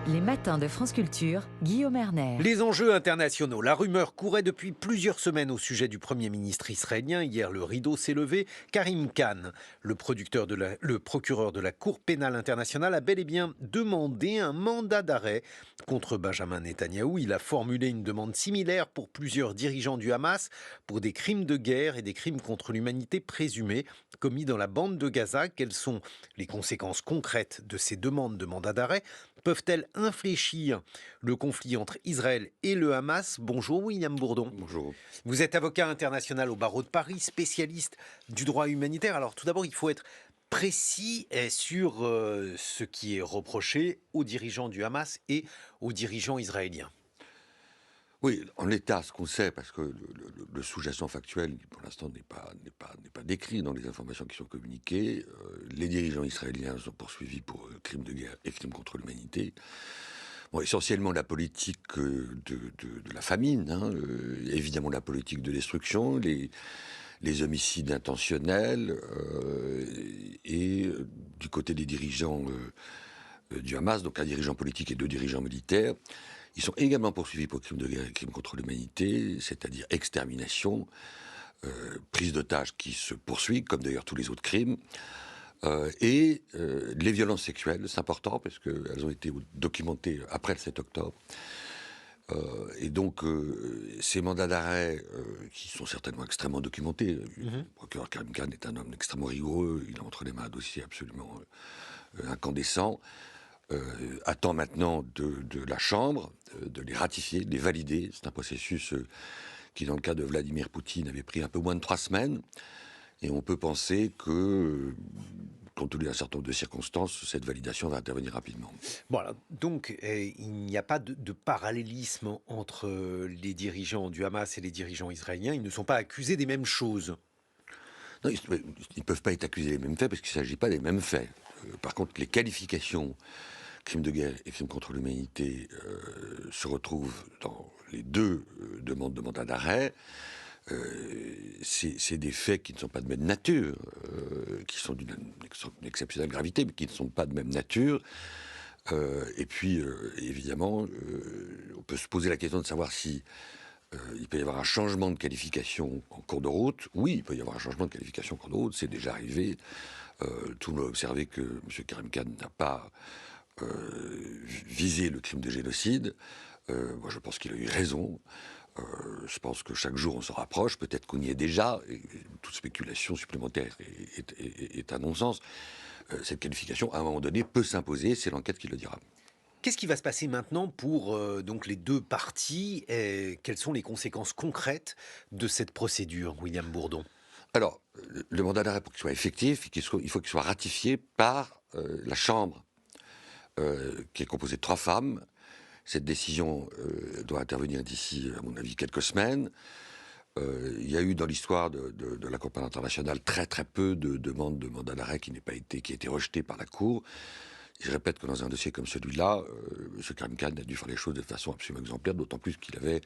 Les matins de France Culture, Guillaume Erner. Les enjeux internationaux. La rumeur courait depuis plusieurs semaines au sujet du Premier ministre israélien. Hier, le rideau s'est levé. Karim Khan, le procureur de la Cour pénale internationale, a bel et bien demandé un mandat d'arrêt contre Benjamin Netanyahou. Il a formulé une demande similaire pour plusieurs dirigeants du Hamas pour des crimes de guerre et des crimes contre l'humanité présumés commis dans la bande de Gaza. Quelles sont les conséquences concrètes de ces demandes de mandat d'arrêt ? Peuvent-elles infléchir le conflit entre Israël et le Hamas? Bonjour William Bourdon. Bonjour. Vous êtes avocat international au barreau de Paris, spécialiste du droit humanitaire. Alors tout d'abord, il faut être précis sur ce qui est reproché aux dirigeants du Hamas et aux dirigeants israéliens. Oui, en l'état, ce qu'on sait, parce que le sous-jacent factuel, pour l'instant, n'est pas décrit dans les informations qui sont communiquées, les dirigeants israéliens sont poursuivis pour crimes de guerre et crimes contre l'humanité. Bon, essentiellement la politique de la famine, évidemment la politique de destruction, les homicides intentionnels, et du côté des dirigeants du Hamas, donc un dirigeant politique et deux dirigeants militaires, ils sont également poursuivis pour crimes de guerre et crimes contre l'humanité, c'est-à-dire extermination, prise d'otages qui se poursuit, comme d'ailleurs tous les autres crimes, et les violences sexuelles, c'est important parce qu'elles ont été documentées après le 7 octobre. Et donc, ces mandats d'arrêt, qui sont certainement extrêmement documentés, le procureur Karim Khan est un homme extrêmement rigoureux, il a entre les mains un dossier absolument incandescent, attend maintenant de la Chambre de les ratifier, de les valider. C'est un processus qui, dans le cas de Vladimir Poutine, avait pris un peu moins de 3 semaines. Et on peut penser que, compte tenu d'un certain nombre de circonstances, cette validation va intervenir rapidement. Voilà, donc il n'y a pas de parallélisme entre les dirigeants du Hamas et les dirigeants israéliens. Ils ne sont pas accusés des mêmes choses. Non, ils ne peuvent pas être accusés des mêmes faits parce qu'il ne s'agit pas des mêmes faits. Par contre, les qualifications crimes de guerre et crimes contre l'humanité se retrouvent dans les deux demandes de mandat d'arrêt. C'est des faits qui ne sont pas de même nature, qui sont d'une exceptionnelle gravité, mais qui ne sont pas de même nature. Et puis, évidemment, on peut se poser la question de savoir si il peut y avoir un changement de qualification en cours de route. Oui, il peut y avoir un changement de qualification en cours de route, c'est déjà arrivé. Tout le monde a observé que M. Karim Khan n'a pas visé le crime de génocide. Moi, je pense qu'il a eu raison. Je pense que chaque jour on se rapproche, peut-être qu'on y est déjà, et toute spéculation supplémentaire est un non-sens. Cette qualification, à un moment donné, peut s'imposer, c'est l'enquête qui le dira. Qu'est-ce qui va se passer maintenant pour donc les deux parties et quelles sont les conséquences concrètes de cette procédure, William Bourdon? Alors, le mandat d'arrêt, pour qu'il soit effectif, il faut qu'il soit ratifié par la Chambre, qui est composée de 3 femmes. Cette décision doit intervenir d'ici, à mon avis, quelques semaines. Il y a eu dans l'histoire de la Cour pénale internationale très très peu de demandes de mandat d'arrêt qui a été rejetées par la Cour. Et je répète que dans un dossier comme celui-là, M. Karim Khan a dû faire les choses de façon absolument exemplaire, d'autant plus qu'il avait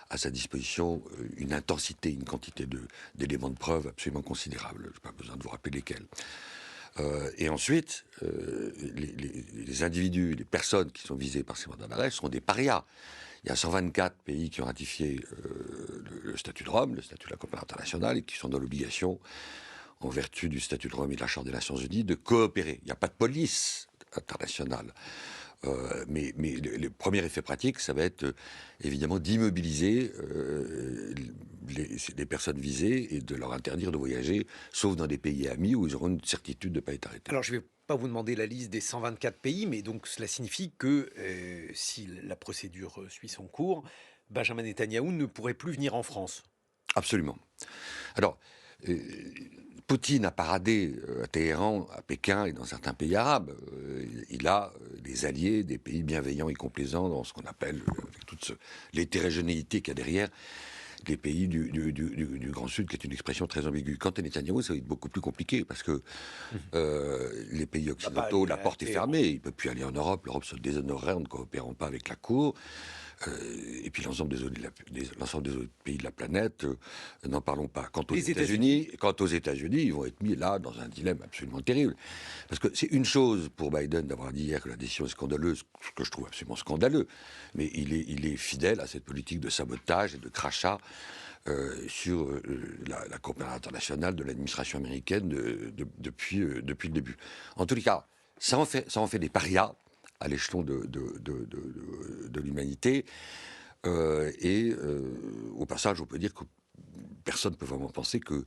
à sa disposition une intensité, une quantité d'éléments de preuve absolument considérable. Je n'ai pas besoin de vous rappeler lesquels. Et ensuite, les individus, les personnes qui sont visées par ces mandats d'arrêt sont des parias. Il y a 124 pays qui ont ratifié le statut de Rome, le statut de la Cour pénale internationale, et qui sont dans l'obligation, en vertu du statut de Rome et de la Charte des Nations Unies, de coopérer. Il n'y a pas de police internationale. Mais le premier effet pratique, ça va être évidemment d'immobiliser les personnes visées et de leur interdire de voyager, sauf dans des pays amis où ils auront une certitude de ne pas être arrêtés. Alors je ne vais pas vous demander la liste des 124 pays, mais donc cela signifie que si la procédure suit son cours, Benjamin Netanyahou ne pourrait plus venir en France. Absolument. Alors, Poutine a paradé à Téhéran, à Pékin et dans certains pays arabes. Il a des alliés, des pays bienveillants et complaisants dans ce qu'on appelle, avec toute l'hétérogénéité qu'il y a derrière, des pays du Grand Sud, qui est une expression très ambiguë. Quant à Netanyahou, ça va être beaucoup plus compliqué, parce que les pays occidentaux, la porte est fermée, il ne peut plus aller en Europe, l'Europe se déshonorerait en ne coopérant pas avec la Cour. Et puis l'ensemble des autres pays de la planète, n'en parlons pas. Quant aux États-Unis, ils vont être mis là dans un dilemme absolument terrible. Parce que c'est une chose pour Biden d'avoir dit hier que la décision est scandaleuse, ce que je trouve absolument scandaleux, mais il est fidèle à cette politique de sabotage et de crachat sur la Cour pénale internationale de l'administration américaine depuis le début. En tous les cas, ça en fait des parias à l'échelon de l'humanité. Au passage, on peut dire que personne ne peut vraiment penser que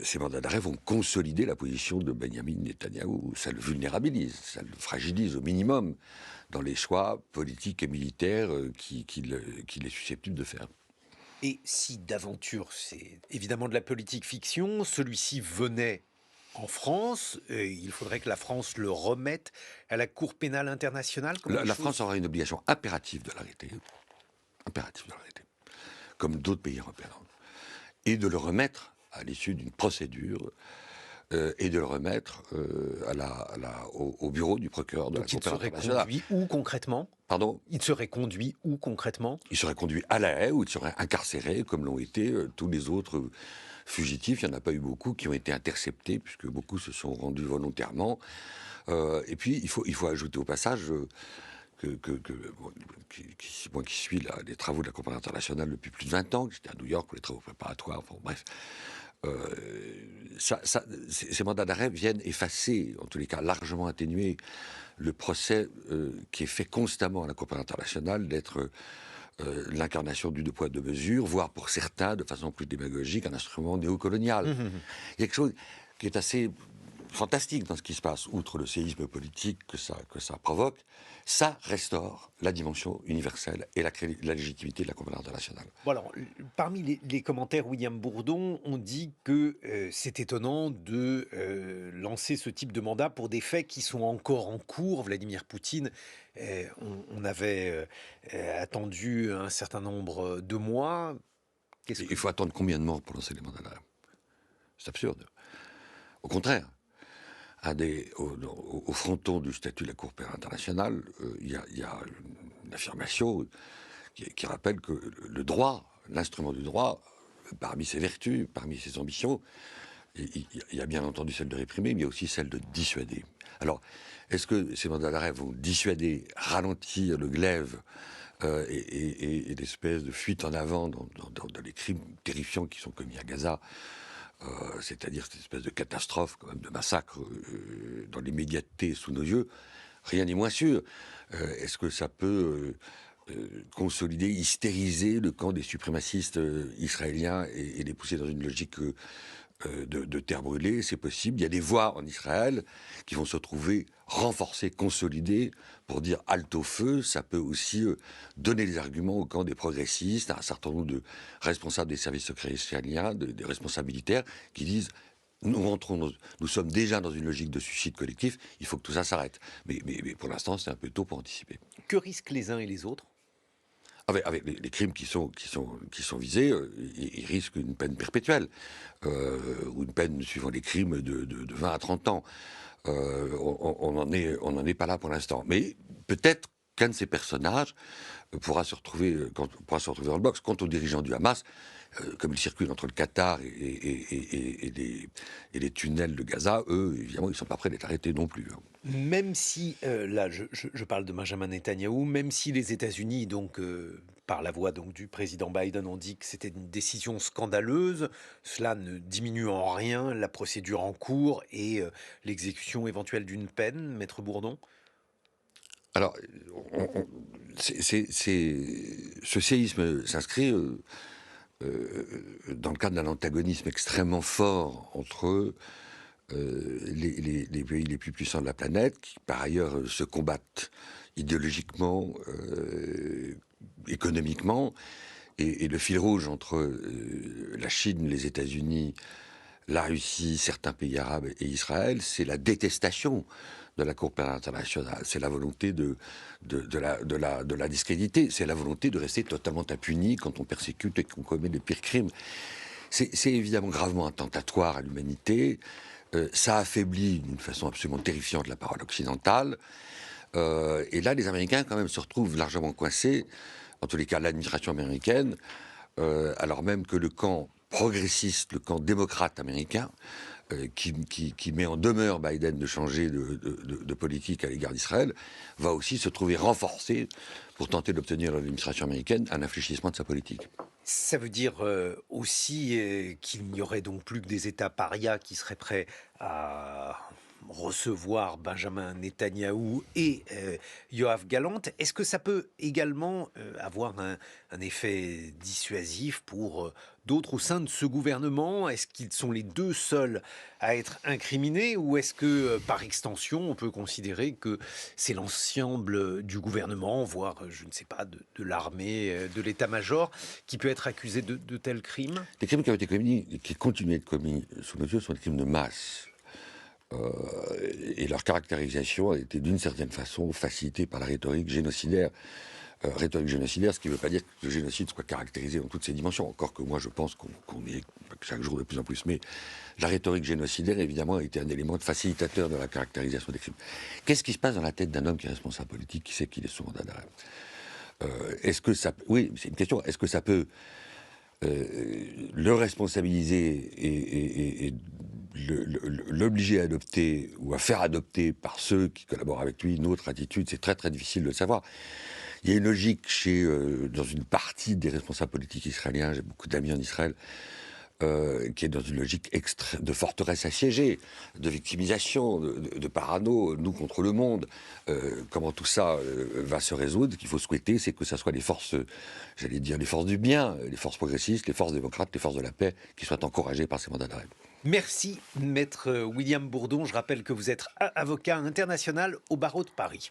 ces mandats d'arrêt vont consolider la position de Benjamin Netanyahou. Ça le vulnérabilise, ça le fragilise au minimum dans les choix politiques et militaires qu'il est susceptible de faire. Et si d'aventure, c'est évidemment de la politique fiction, celui-ci venait en France, il faudrait que la France le remette à la Cour pénale internationale. La France aura une obligation impérative de l'arrêter. Comme d'autres pays européens. Et de le remettre à l'issue d'une procédure, et de le remettre au bureau du procureur de la Cour pénale internationale. Donc il serait conduit où concrètement ? Pardon ? Il serait conduit où concrètement ? Il serait conduit à La Haye, où il serait incarcéré, comme l'ont été tous les autres fugitifs. Il n'y en a pas eu beaucoup qui ont été interceptés, puisque beaucoup se sont rendus volontairement. Et puis, il faut ajouter au passage moi qui suis les travaux de la Cour pénale internationale depuis plus de 20 ans, j'étais à New York pour les travaux préparatoires, enfin, bref. Ces mandats d'arrêt viennent effacer, en tous les cas largement atténuer, le procès qui est fait constamment à la Cour pénale internationale d'être l'incarnation du deux poids deux mesures, voire pour certains, de façon plus démagogique, un instrument néocolonial. Il y a quelque chose qui est assez fantastique dans ce qui se passe, outre le séisme politique que ça provoque. Ça restaure la dimension universelle et la légitimité de la Cour pénale internationale. Bon alors, parmi les commentaires, William Bourdon, on dit que c'est étonnant de lancer ce type de mandat pour des faits qui sont encore en cours. Vladimir Poutine, on avait attendu un certain nombre de mois. Il faut attendre combien de morts pour lancer les mandats d'arrêt ? C'est absurde. Au contraire. Au fronton du statut de la Cour pénale internationale, il y a une affirmation qui rappelle que le droit, l'instrument du droit, parmi ses vertus, parmi ses ambitions, il y a bien entendu celle de réprimer, mais il y a aussi celle de dissuader. Alors, est-ce que ces mandats d'arrêt vont dissuader, ralentir le glaive et l'espèce de fuite en avant dans les crimes terrifiants qui sont commis à Gaza, c'est-à-dire cette espèce de catastrophe, quand même, de massacre dans l'immédiateté sous nos yeux, rien n'est moins sûr. Est-ce que ça peut consolider, hystériser le camp des suprémacistes israéliens et les pousser dans une logique de terre brûlée? C'est possible. Il y a des voix en Israël qui vont se trouver renforcées, consolidées, pour dire halte au feu. Ça peut aussi donner des arguments au camp des progressistes, à un certain nombre de responsables des services secrets israéliens, des responsables militaires, qui disent nous sommes déjà dans une logique de suicide collectif, il faut que tout ça s'arrête. Mais pour l'instant, c'est un peu tôt pour anticiper. Que risquent les uns et les autres ? Avec les crimes qui sont visés, ils risquent une peine perpétuelle, ou une peine suivant les crimes de 20 à 30 ans. On n'en est pas là pour l'instant. Mais peut-être qu'un de ces personnages pourra se retrouver dans le box. Quant aux dirigeants du Hamas, comme ils circulent entre le Qatar et les tunnels de Gaza, eux, évidemment, ils ne sont pas prêts d'être arrêtés non plus. Même si, là, je parle de Benjamin Netanyahou, même si les États-Unis, donc, par la voix donc, du président Biden, ont dit que c'était une décision scandaleuse, cela ne diminue en rien la procédure en cours et l'exécution éventuelle d'une peine, Maître Bourdon ? Alors, ce séisme s'inscrit dans le cadre d'un antagonisme extrêmement fort entre les pays les plus puissants de la planète, qui par ailleurs se combattent idéologiquement, économiquement, et le fil rouge entre la Chine, les États-Unis, la Russie, certains pays arabes et Israël, c'est la détestation de la Cour pénale internationale, c'est la volonté de la discréditer, c'est la volonté de rester totalement impuni quand on persécute et qu'on commet les pires crimes. C'est évidemment gravement attentatoire à l'humanité, ça affaiblit d'une façon absolument terrifiante la parole occidentale, et là les Américains quand même se retrouvent largement coincés, en tous les cas l'administration américaine, alors même que le camp progressiste, le camp démocrate américain, qui met en demeure Biden de changer de politique à l'égard d'Israël, va aussi se trouver renforcé pour tenter d'obtenir de l'administration américaine un infléchissement de sa politique. Ça veut dire aussi qu'il n'y aurait donc plus que des États parias qui seraient prêts à recevoir Benjamin Netanyahou et Yoav Gallant. Est-ce que ça peut également avoir un effet dissuasif pour d'autres au sein de ce gouvernement? Est-ce qu'ils sont les deux seuls à être incriminés ou est-ce que, par extension, on peut considérer que c'est l'ensemble du gouvernement, voire, je ne sais pas, de l'armée, de l'état-major, qui peut être accusé de tels crimes? Les crimes qui ont été commis, qui continuent d'être commis sous nos yeux, sont des crimes de masse. Et leur caractérisation a été d'une certaine façon facilitée par la rhétorique génocidaire. Ce qui ne veut pas dire que le génocide soit caractérisé dans toutes ses dimensions, encore que moi je pense qu'on est chaque jour de plus en plus. Mais la rhétorique génocidaire, évidemment, a été un élément facilitateur de la caractérisation des crimes. Qu'est-ce qui se passe dans la tête d'un homme qui est responsable politique, qui sait qu'il est sous mandat d'arrêt? Est-ce que ça... Oui, c'est une question. Est-ce que ça peut le responsabiliser et l'obliger à adopter ou à faire adopter par ceux qui collaborent avec lui une autre attitude? C'est très très difficile de le savoir. Il y a une logique dans une partie des responsables politiques israéliens, j'ai beaucoup d'amis en Israël, qui est dans une logique de forteresse assiégée, de victimisation, de parano, nous contre le monde. Comment tout ça va se résoudre? Ce qu'il faut souhaiter, c'est que ce soit les forces, j'allais dire les forces du bien, les forces progressistes, les forces démocrates, les forces de la paix, qui soient encouragées par ces mandats d'arrêt. Merci, maître William Bourdon. Je rappelle que vous êtes avocat international au barreau de Paris.